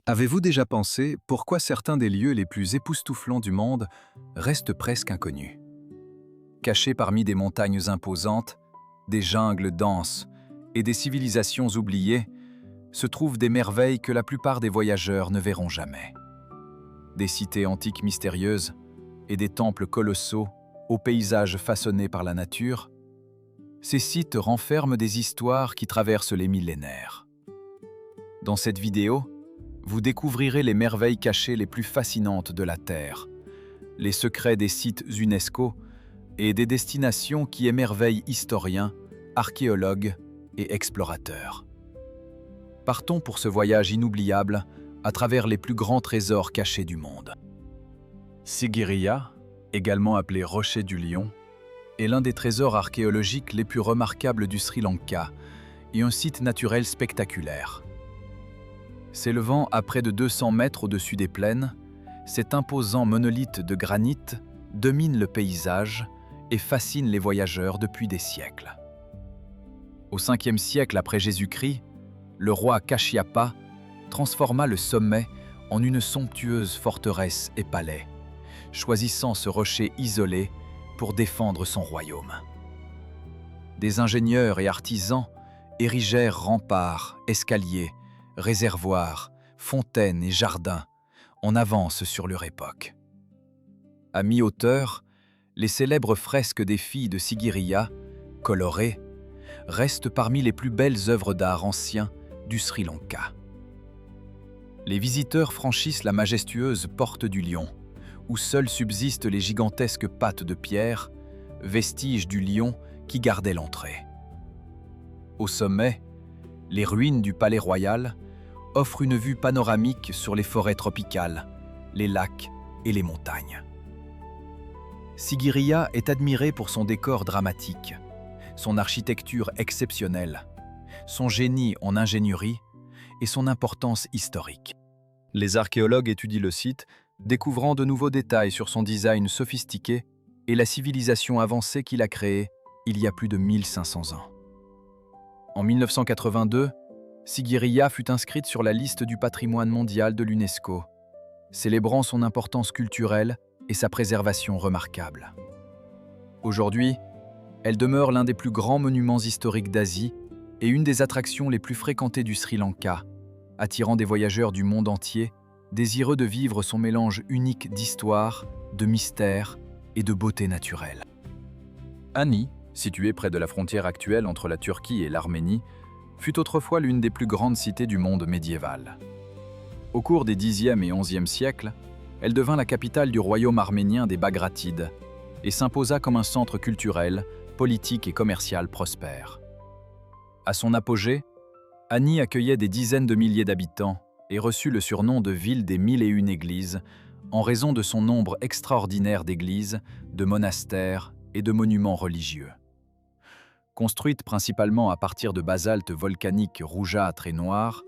Avez-vous déjà pensé pourquoi certains des lieux les plus époustouflants du monde restent presque inconnus? Cachés parmi des montagnes imposantes, des jungles denses et des civilisations oubliées, se trouvent des merveilles que la plupart des voyageurs ne verront jamais. Des cités antiques mystérieuses et des temples colossaux aux paysages façonnés par la nature, ces sites renferment des histoires qui traversent les millénaires. Dans cette vidéo, vous découvrirez les merveilles cachées les plus fascinantes de la Terre, les secrets des sites UNESCO et des destinations qui émerveillent historiens, archéologues et explorateurs. Partons pour ce voyage inoubliable à travers les plus grands trésors cachés du monde. Sigiriya, également appelé Rocher du Lion, est l'un des trésors archéologiques les plus remarquables du Sri Lanka et un site naturel spectaculaire. S'élevant à près de 200 mètres au-dessus des plaines, cet imposant monolithe de granit domine le paysage et fascine les voyageurs depuis des siècles. Au 5e siècle après Jésus-Christ, le roi Kashyapa transforma le sommet en une somptueuse forteresse et palais, choisissant ce rocher isolé pour défendre son royaume. Des ingénieurs et artisans érigèrent remparts, escaliers, réservoirs, fontaines et jardins en avance sur leur époque. À mi-hauteur, les célèbres fresques des filles de Sigiriya, colorées, restent parmi les plus belles œuvres d'art anciens du Sri Lanka. Les visiteurs franchissent la majestueuse porte du lion, où seules subsistent les gigantesques pattes de pierre, vestiges du lion qui gardait l'entrée. Au sommet, les ruines du palais royal offrent une vue panoramique sur les forêts tropicales, les lacs et les montagnes. Sigiriya est admiré pour son décor dramatique, son architecture exceptionnelle, son génie en ingénierie et son importance historique. Les archéologues étudient le site, découvrant de nouveaux détails sur son design sophistiqué et la civilisation avancée qu'il a créée il y a plus de 1500 ans. En 1982, Sigiriya fut inscrite sur la liste du patrimoine mondial de l'UNESCO, célébrant son importance culturelle et sa préservation remarquable. Aujourd'hui, elle demeure l'un des plus grands monuments historiques d'Asie et une des attractions les plus fréquentées du Sri Lanka, attirant des voyageurs du monde entier, désireux de vivre son mélange unique d'histoire, de mystère et de beauté naturelle. Ani, située près de la frontière actuelle entre la Turquie et l'Arménie, fut autrefois l'une des plus grandes cités du monde médiéval. Au cours des Xe et XIe siècles, elle devint la capitale du royaume arménien des Bagratides et s'imposa comme un centre culturel, politique et commercial prospère. À son apogée, Ani accueillait des dizaines de milliers d'habitants et reçut le surnom de ville des 1001 églises en raison de son nombre extraordinaire d'églises, de monastères et de monuments religieux. Construite principalement à partir de basalte volcanique rougeâtre et noir,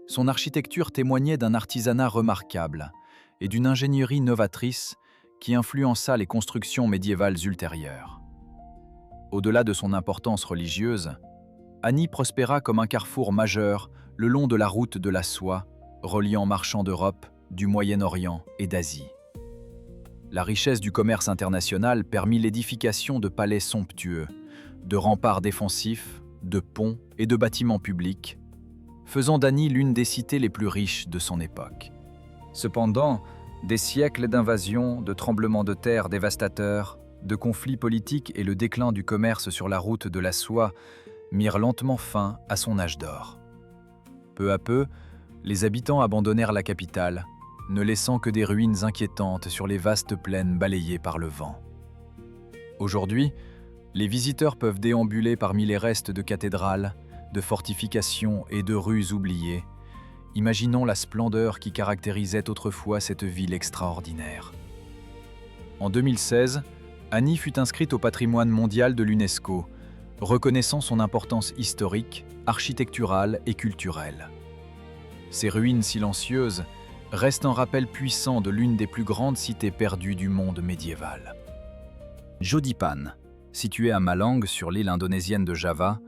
son architecture témoignait d'un artisanat remarquable et d'une ingénierie novatrice qui influença les constructions médiévales ultérieures. Au-delà de son importance religieuse, Ani prospéra comme un carrefour majeur le long de la route de la soie, reliant marchands d'Europe, du Moyen-Orient et d'Asie. La richesse du commerce international permit l'édification de palais somptueux, de remparts défensifs, de ponts et de bâtiments publics, faisant d'Ani l'une des cités les plus riches de son époque. Cependant, des siècles d'invasions, de tremblements de terre dévastateurs, de conflits politiques et le déclin du commerce sur la route de la soie mirent lentement fin à son âge d'or. Peu à peu, les habitants abandonnèrent la capitale, ne laissant que des ruines inquiétantes sur les vastes plaines balayées par le vent. Aujourd'hui, les visiteurs peuvent déambuler parmi les restes de cathédrales, de fortifications et de rues oubliées, imaginant la splendeur qui caractérisait autrefois cette ville extraordinaire. En 2016, Ani fut inscrite au patrimoine mondial de l'UNESCO, reconnaissant son importance historique, architecturale et culturelle. Ces ruines silencieuses restent un rappel puissant de l'une des plus grandes cités perdues du monde médiéval. Jodipan, situé à Malang sur l'île indonésienne de Java,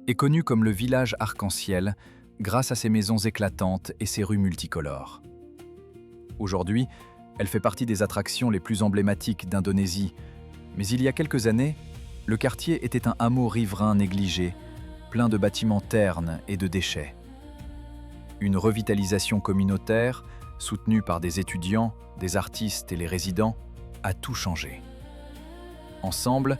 est connu comme le village arc-en-ciel grâce à ses maisons éclatantes et ses rues multicolores. Aujourd'hui, elle fait partie des attractions les plus emblématiques d'Indonésie, mais il y a quelques années, le quartier était un hameau riverain négligé, plein de bâtiments ternes et de déchets. Une revitalisation communautaire, soutenue par des étudiants, des artistes et les résidents, a tout changé. Ensemble,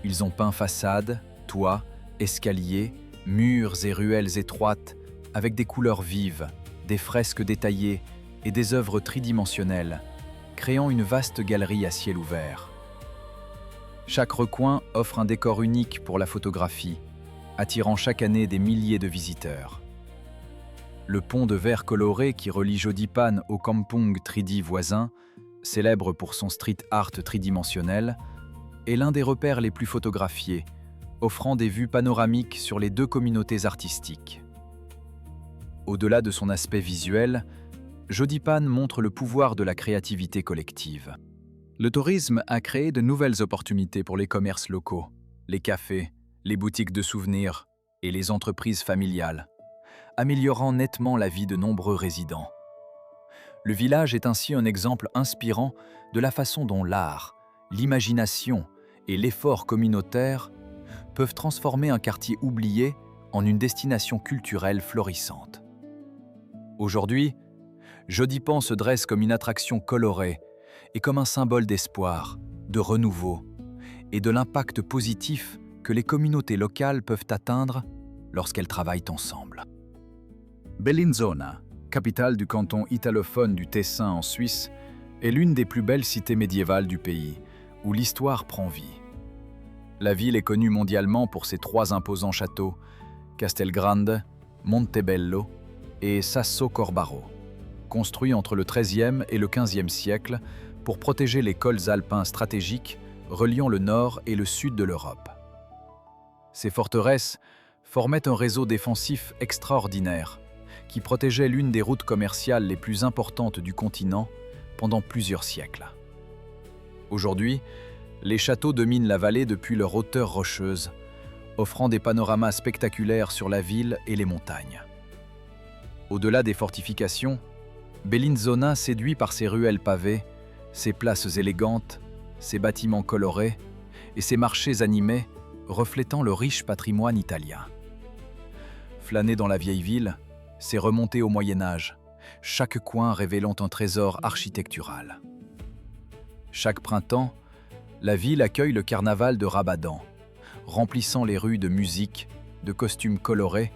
ils ont peint façades, toits, escaliers, murs et ruelles étroites avec des couleurs vives, des fresques détaillées et des œuvres tridimensionnelles, créant une vaste galerie à ciel ouvert. Chaque recoin offre un décor unique pour la photographie, attirant chaque année des milliers de visiteurs. Le pont de verre coloré qui relie Jodipan au Kampung Tridi voisin, célèbre pour son street art tridimensionnel, est l'un des repères les plus photographiés, offrant des vues panoramiques sur les deux communautés artistiques. Au-delà de son aspect visuel, Jodipan montre le pouvoir de la créativité collective. Le tourisme a créé de nouvelles opportunités pour les commerces locaux, les cafés, les boutiques de souvenirs et les entreprises familiales, améliorant nettement la vie de nombreux résidents. Le village est ainsi un exemple inspirant de la façon dont l'art, l'imagination et l'effort communautaire peuvent transformer un quartier oublié en une destination culturelle florissante. Aujourd'hui, Jodipan se dresse comme une attraction colorée et comme un symbole d'espoir, de renouveau et de l'impact positif que les communautés locales peuvent atteindre lorsqu'elles travaillent ensemble. Bellinzona, capitale du canton italophone du Tessin en Suisse, est l'une des plus belles cités médiévales du pays, où l'histoire prend vie. La ville est connue mondialement pour ses 3 imposants châteaux, Castelgrande, Montebello et Sasso Corbaro, construits entre le XIIIe et le XVe siècle pour protéger les cols alpins stratégiques reliant le nord et le sud de l'Europe. Ces forteresses formaient un réseau défensif extraordinaire qui protégeait l'une des routes commerciales les plus importantes du continent pendant plusieurs siècles. Aujourd'hui, les châteaux dominent la vallée depuis leur hauteur rocheuse, offrant des panoramas spectaculaires sur la ville et les montagnes. Au-delà des fortifications, Bellinzona séduit par ses ruelles pavées, ses places élégantes, ses bâtiments colorés et ses marchés animés reflétant le riche patrimoine italien. Flâner dans la vieille ville, c'est remonter au Moyen-Âge, chaque coin révélant un trésor architectural. Chaque printemps, la ville accueille le carnaval de Ramadan, remplissant les rues de musique, de costumes colorés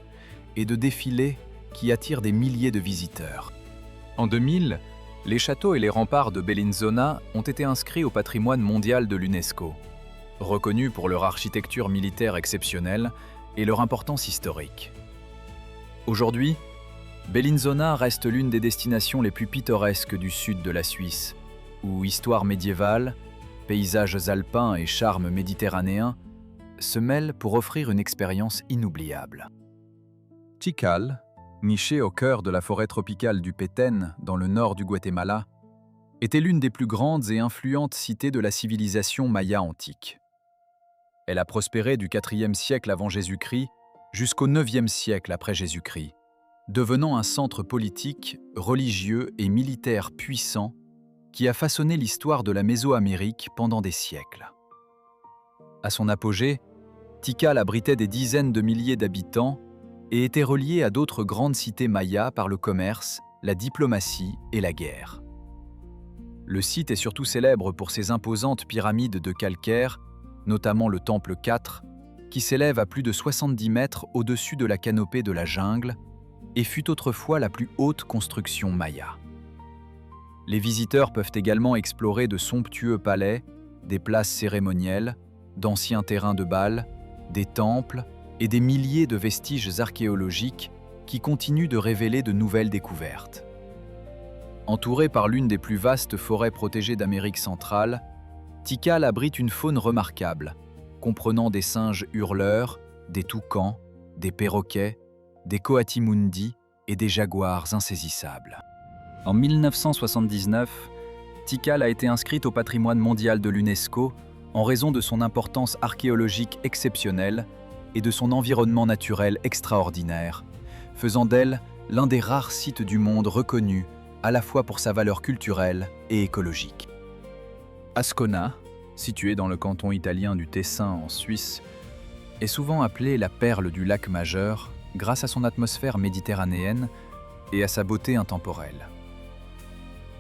et de défilés qui attirent des milliers de visiteurs. En 2000, les châteaux et les remparts de Bellinzona ont été inscrits au patrimoine mondial de l'UNESCO, reconnus pour leur architecture militaire exceptionnelle et leur importance historique. Aujourd'hui, Bellinzona reste l'une des destinations les plus pittoresques du sud de la Suisse, où histoire médiévale, paysages alpins et charme méditerranéen se mêlent pour offrir une expérience inoubliable. Tikal, nichée au cœur de la forêt tropicale du Petén, dans le nord du Guatemala, était l'une des plus grandes et influentes cités de la civilisation maya antique. Elle a prospéré du IVe siècle avant Jésus-Christ jusqu'au IXe siècle après Jésus-Christ, devenant un centre politique, religieux et militaire puissant qui a façonné l'histoire de la Mésoamérique pendant des siècles. À son apogée, Tikal abritait des dizaines de milliers d'habitants et était relié à d'autres grandes cités mayas par le commerce, la diplomatie et la guerre. Le site est surtout célèbre pour ses imposantes pyramides de calcaire, notamment le Temple 4, qui s'élève à plus de 70 mètres au-dessus de la canopée de la jungle et fut autrefois la plus haute construction maya. Les visiteurs peuvent également explorer de somptueux palais, des places cérémonielles, d'anciens terrains de bal, des temples et des milliers de vestiges archéologiques qui continuent de révéler de nouvelles découvertes. Entouré par l'une des plus vastes forêts protégées d'Amérique centrale, Tikal abrite une faune remarquable, comprenant des singes hurleurs, des toucans, des perroquets, des coatimundis et des jaguars insaisissables. En 1979, Tikal a été inscrite au patrimoine mondial de l'UNESCO en raison de son importance archéologique exceptionnelle et de son environnement naturel extraordinaire, faisant d'elle l'un des rares sites du monde reconnus à la fois pour sa valeur culturelle et écologique. Ascona, située dans le canton italien du Tessin en Suisse, est souvent appelée la perle du lac majeur grâce à son atmosphère méditerranéenne et à sa beauté intemporelle.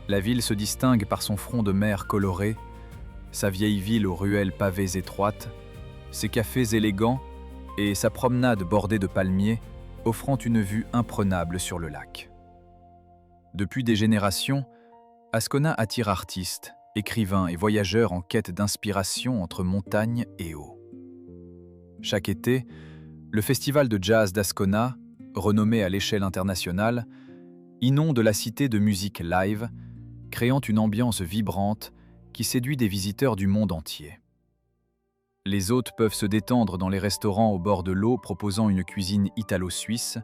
La ville se distingue par son front de mer coloré, sa vieille ville aux ruelles pavées étroites, ses cafés élégants et sa promenade bordée de palmiers offrant une vue imprenable sur le lac. Depuis des générations, Ascona attire artistes, écrivains et voyageurs en quête d'inspiration entre montagne et eau. Chaque été, le festival de jazz d'Ascona, renommé à l'échelle internationale, inonde la cité de musique live, créant une ambiance vibrante qui séduit des visiteurs du monde entier. Les hôtes peuvent se détendre dans les restaurants au bord de l'eau proposant une cuisine italo-suisse,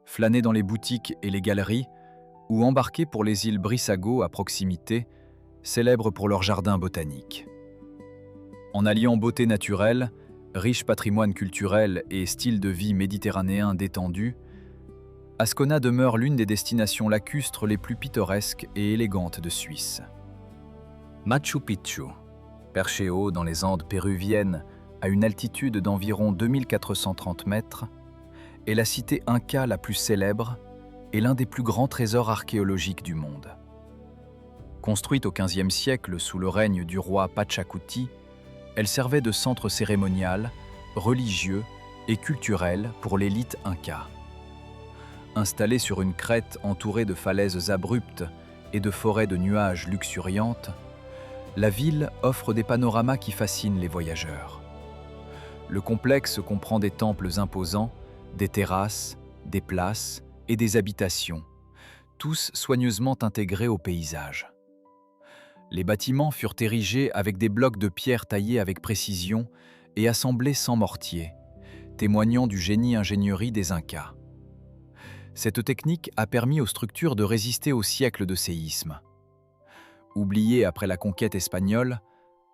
flâner dans les boutiques et les galeries, ou embarquer pour les îles Brissago à proximité, célèbres pour leurs jardins botaniques. En alliant beauté naturelle, riche patrimoine culturel et style de vie méditerranéen détendu, Ascona demeure l'une des destinations lacustres les plus pittoresques et élégantes de Suisse. Machu Picchu, perché haut dans les Andes péruviennes à une altitude d'environ 2430 mètres, est la cité inca la plus célèbre et l'un des plus grands trésors archéologiques du monde. Construite au XVe siècle sous le règne du roi Pachacuti, elle servait de centre cérémonial, religieux et culturel pour l'élite inca. Installée sur une crête entourée de falaises abruptes et de forêts de nuages luxuriantes, la ville offre des panoramas qui fascinent les voyageurs. Le complexe comprend des temples imposants, des terrasses, des places et des habitations, tous soigneusement intégrés au paysage. Les bâtiments furent érigés avec des blocs de pierre taillés avec précision et assemblés sans mortier, témoignant du génie ingénierie des Incas. Cette technique a permis aux structures de résister aux siècles de séismes. Oublié après la conquête espagnole,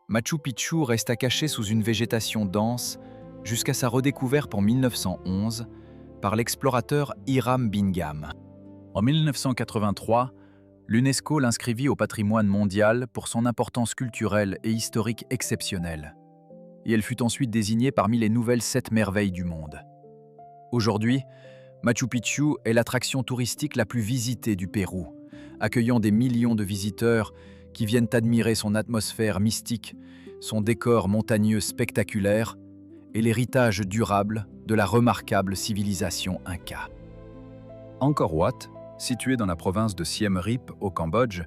Machu Picchu resta caché sous une végétation dense jusqu'à sa redécouverte en 1911 par l'explorateur Hiram Bingham. En 1983, l'UNESCO l'inscrivit au patrimoine mondial pour son importance culturelle et historique exceptionnelle. Et elle fut ensuite désignée parmi les nouvelles 7 merveilles du monde. Aujourd'hui, Machu Picchu est l'attraction touristique la plus visitée du Pérou, accueillant des millions de visiteurs qui viennent admirer son atmosphère mystique, son décor montagneux spectaculaire et l'héritage durable de la remarquable civilisation inca. Angkor Wat, situé dans la province de Siem Reap au Cambodge,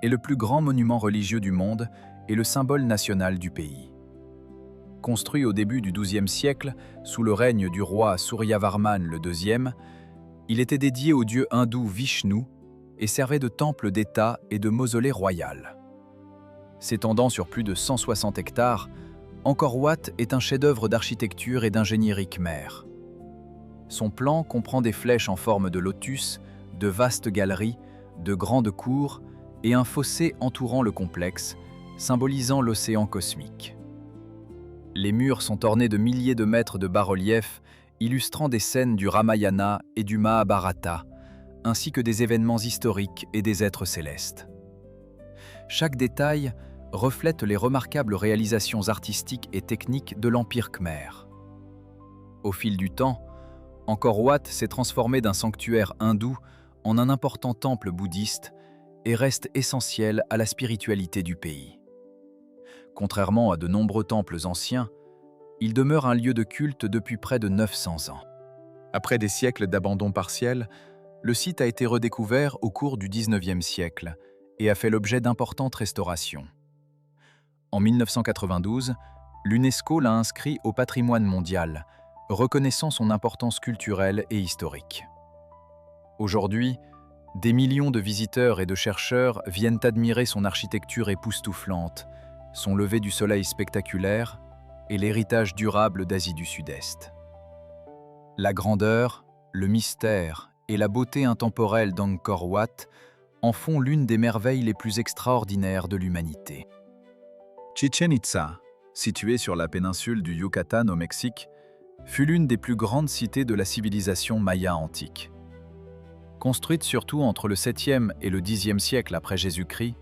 est le plus grand monument religieux du monde et le symbole national du pays. Construit au début du XIIe siècle sous le règne du roi Suryavarman II, il était dédié au dieu hindou Vishnu et servait de temple d'État et de mausolée royal. S'étendant sur plus de 160 hectares, Angkor Wat est un chef-d'œuvre d'architecture et d'ingénierie khmer. Son plan comprend des flèches en forme de lotus, de vastes galeries, de grandes cours et un fossé entourant le complexe, symbolisant l'océan cosmique. Les murs sont ornés de milliers de mètres de bas-reliefs illustrant des scènes du Ramayana et du Mahabharata, ainsi que des événements historiques et des êtres célestes. Chaque détail reflète les remarquables réalisations artistiques et techniques de l'Empire khmer. Au fil du temps, Angkor Wat s'est transformé d'un sanctuaire hindou en un important temple bouddhiste et reste essentiel à la spiritualité du pays. Contrairement à de nombreux temples anciens, il demeure un lieu de culte depuis près de 900 ans. Après des siècles d'abandon partiel, le site a été redécouvert au cours du XIXe siècle et a fait l'objet d'importantes restaurations. En 1992, l'UNESCO l'a inscrit au patrimoine mondial, reconnaissant son importance culturelle et historique. Aujourd'hui, des millions de visiteurs et de chercheurs viennent admirer son architecture époustouflante, son lever du soleil spectaculaire et l'héritage durable d'Asie du Sud-Est. La grandeur, le mystère et la beauté intemporelle d'Angkor Wat en font l'une des merveilles les plus extraordinaires de l'humanité. Chichén Itzá, située sur la péninsule du Yucatan au Mexique, fut l'une des plus grandes cités de la civilisation maya antique. Construite surtout entre le 7e et le 10e siècle après Jésus-Christ,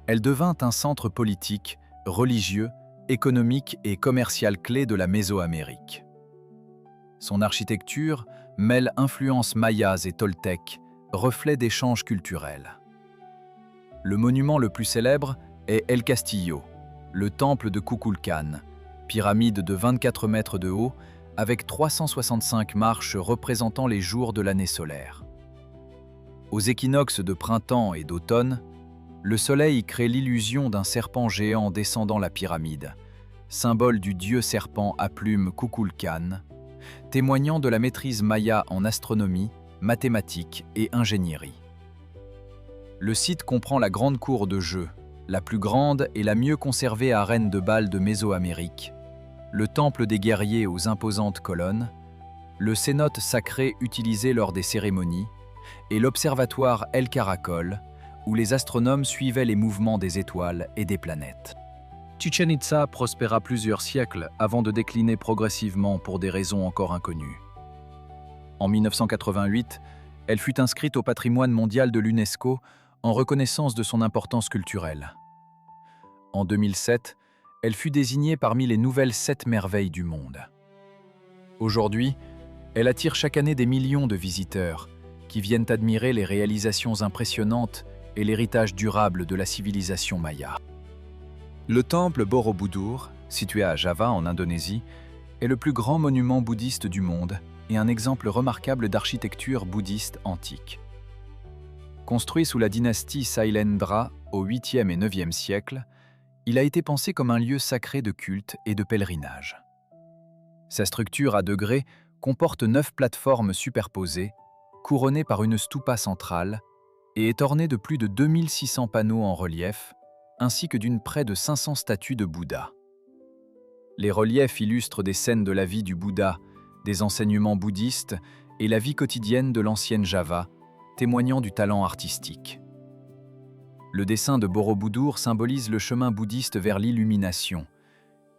elle devint un centre politique, religieux, économique et commercial clé de la Mésoamérique. Son architecture mêle influences mayas et toltèques, reflet d'échanges culturels. Le monument le plus célèbre est El Castillo, le temple de Kukulcán, pyramide de 24 mètres de haut avec 365 marches représentant les jours de l'année solaire. Aux équinoxes de printemps et d'automne, le soleil crée l'illusion d'un serpent géant descendant la pyramide, symbole du dieu serpent à plumes Kukulcán, témoignant de la maîtrise maya en astronomie, mathématiques et ingénierie. Le site comprend la grande cour de jeu, la plus grande et la mieux conservée arène de bal de Mésoamérique, le temple des guerriers aux imposantes colonnes, le cénote sacré utilisé lors des cérémonies et l'observatoire El Caracol, où les astronomes suivaient les mouvements des étoiles et des planètes. Chichén Itzá prospéra plusieurs siècles avant de décliner progressivement pour des raisons encore inconnues. En 1988, elle fut inscrite au patrimoine mondial de l'UNESCO en reconnaissance de son importance culturelle. En 2007, elle fut désignée parmi les nouvelles 7 merveilles du monde. Aujourd'hui, elle attire chaque année des millions de visiteurs qui viennent admirer les réalisations impressionnantes et l'héritage durable de la civilisation maya. Le temple Borobudur, situé à Java en Indonésie, est le plus grand monument bouddhiste du monde et un exemple remarquable d'architecture bouddhiste antique. Construit sous la dynastie Sailendra au 8e et 9e siècle, il a été pensé comme un lieu sacré de culte et de pèlerinage. Sa structure à degrés comporte 9 plateformes superposées, couronnées par une stupa centrale, et est ornée de plus de 2600 panneaux en relief, ainsi que d'une près de 500 statues de Bouddha. Les reliefs illustrent des scènes de la vie du Bouddha, des enseignements bouddhistes et la vie quotidienne de l'ancienne Java, témoignant du talent artistique. Le dessin de Borobudur symbolise le chemin bouddhiste vers l'illumination.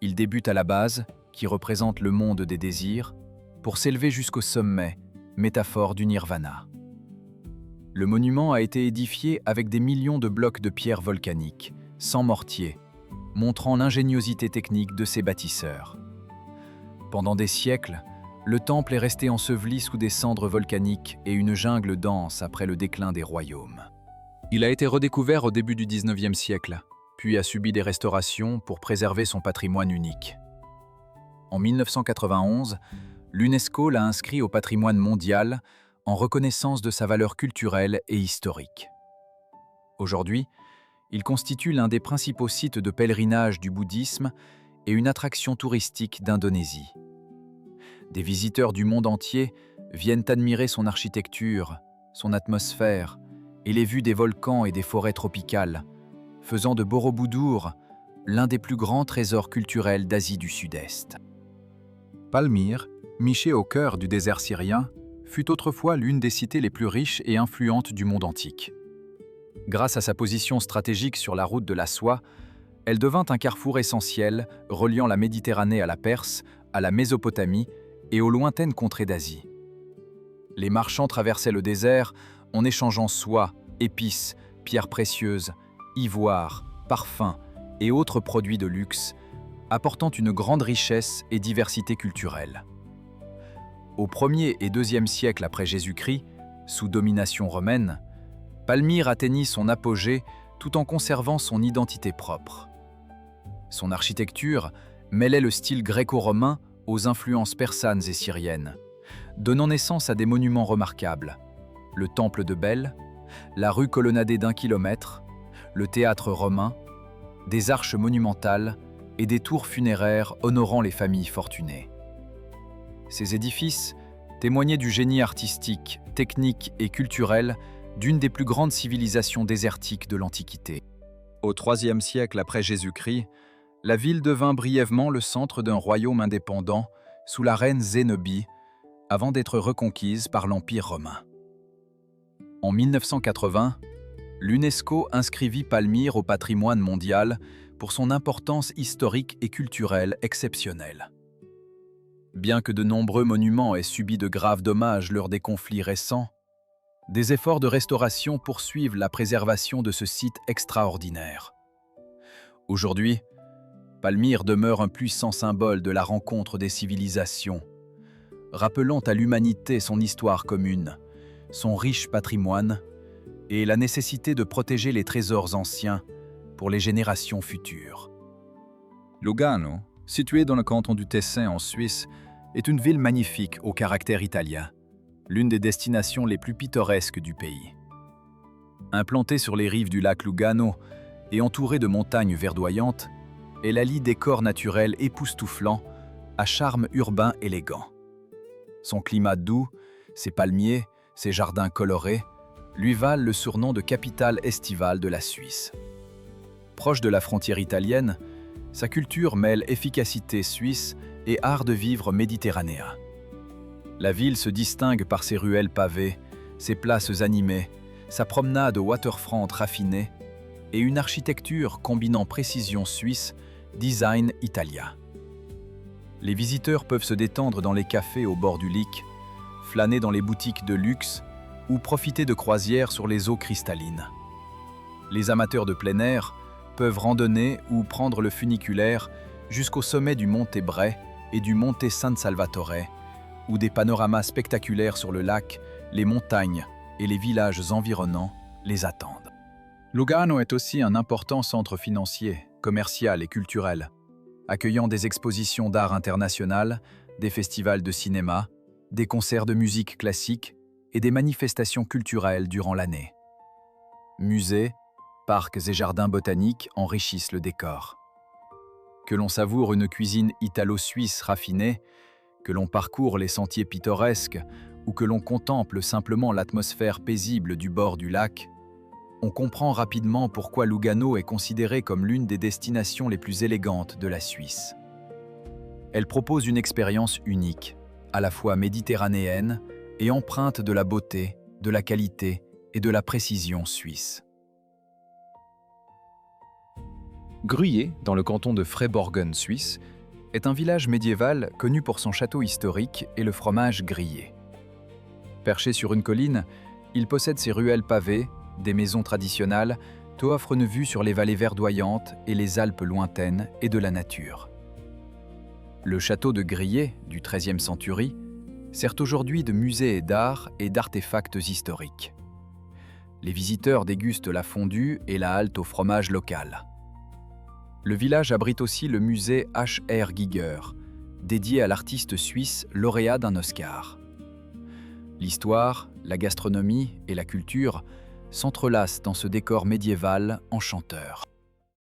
Il débute à la base, qui représente le monde des désirs, pour s'élever jusqu'au sommet, métaphore du nirvana. Le monument a été édifié avec des millions de blocs de pierre volcanique, sans mortier, montrant l'ingéniosité technique de ses bâtisseurs. Pendant des siècles, le temple est resté enseveli sous des cendres volcaniques et une jungle dense après le déclin des royaumes. Il a été redécouvert au début du XIXe siècle, puis a subi des restaurations pour préserver son patrimoine unique. En 1991, l'UNESCO l'a inscrit au patrimoine mondial en reconnaissance de sa valeur culturelle et historique. Aujourd'hui, il constitue l'un des principaux sites de pèlerinage du bouddhisme et une attraction touristique d'Indonésie. Des visiteurs du monde entier viennent admirer son architecture, son atmosphère et les vues des volcans et des forêts tropicales, faisant de Borobudur l'un des plus grands trésors culturels d'Asie du Sud-Est. Palmyre, nichée au cœur du désert syrien, fut autrefois l'une des cités les plus riches et influentes du monde antique. Grâce à sa position stratégique sur la route de la soie, elle devint un carrefour essentiel reliant la Méditerranée à la Perse, à la Mésopotamie et aux lointaines contrées d'Asie. Les marchands traversaient le désert en échangeant soie, épices, pierres précieuses, ivoire, parfums et autres produits de luxe, apportant une grande richesse et diversité culturelle. Au 1er et 2e siècle après Jésus-Christ, sous domination romaine, Palmyre atteignit son apogée tout en conservant son identité propre. Son architecture mêlait le style gréco-romain aux influences persanes et syriennes, donnant naissance à des monuments remarquables: le temple de Bel, la rue colonnadée d'1 kilomètre, le théâtre romain, des arches monumentales et des tours funéraires honorant les familles fortunées. Ces édifices témoignaient du génie artistique, technique et culturel d'une des plus grandes civilisations désertiques de l'Antiquité. Au IIIe siècle après Jésus-Christ, la ville devint brièvement le centre d'un royaume indépendant sous la reine Zénobie, avant d'être reconquise par l'Empire romain. En 1980, l'UNESCO inscrivit Palmyre au patrimoine mondial pour son importance historique et culturelle exceptionnelle. Bien que de nombreux monuments aient subi de graves dommages lors des conflits récents, des efforts de restauration poursuivent la préservation de ce site extraordinaire. Aujourd'hui, Palmyre demeure un puissant symbole de la rencontre des civilisations, rappelant à l'humanité son histoire commune, son riche patrimoine et la nécessité de protéger les trésors anciens pour les générations futures. Lugano, située dans le canton du Tessin en Suisse, est une ville magnifique au caractère italien, l'une des destinations les plus pittoresques du pays. Implantée sur les rives du lac Lugano et entourée de montagnes verdoyantes, elle allie décors naturels époustouflants à charme urbain élégant. Son climat doux, ses palmiers, ses jardins colorés, lui valent le surnom de capitale estivale de la Suisse. Proche de la frontière italienne, sa culture mêle efficacité suisse et art de vivre méditerranéen. La ville se distingue par ses ruelles pavées, ses places animées, sa promenade au waterfront raffiné et une architecture combinant précision suisse, design italien. Les visiteurs peuvent se détendre dans les cafés au bord du Lick, flâner dans les boutiques de luxe ou profiter de croisières sur les eaux cristallines. Les amateurs de plein air peuvent randonner ou prendre le funiculaire jusqu'au sommet du Monte Bray et du Monte San Salvatore, où des panoramas spectaculaires sur le lac, les montagnes et les villages environnants les attendent. Lugano est aussi un important centre financier, commercial et culturel, accueillant des expositions d'art internationales, des festivals de cinéma, des concerts de musique classique et des manifestations culturelles durant l'année. Musées, parcs et jardins botaniques enrichissent le décor. Que l'on savoure une cuisine italo-suisse raffinée, que l'on parcourt les sentiers pittoresques ou que l'on contemple simplement l'atmosphère paisible du bord du lac, on comprend rapidement pourquoi Lugano est considérée comme l'une des destinations les plus élégantes de la Suisse. Elle propose une expérience unique, à la fois méditerranéenne et empreinte de la beauté, de la qualité et de la précision suisse. Gruyé, dans le canton de Freiborgen, Suisse, est un village médiéval connu pour son château historique et le fromage grillé. Perché sur une colline, il possède ses ruelles pavées, des maisons traditionnelles, t'offrent une vue sur les vallées verdoyantes et les Alpes lointaines et de la nature. Le château de Grillé, du XIIIe centurie, sert aujourd'hui de musée d'art et d'artefacts historiques. Les visiteurs dégustent la fondue et la halte au fromage local. Le village abrite aussi le musée H.R. Giger, dédié à l'artiste suisse lauréat d'un Oscar. L'histoire, la gastronomie et la culture s'entrelacent dans ce décor médiéval enchanteur.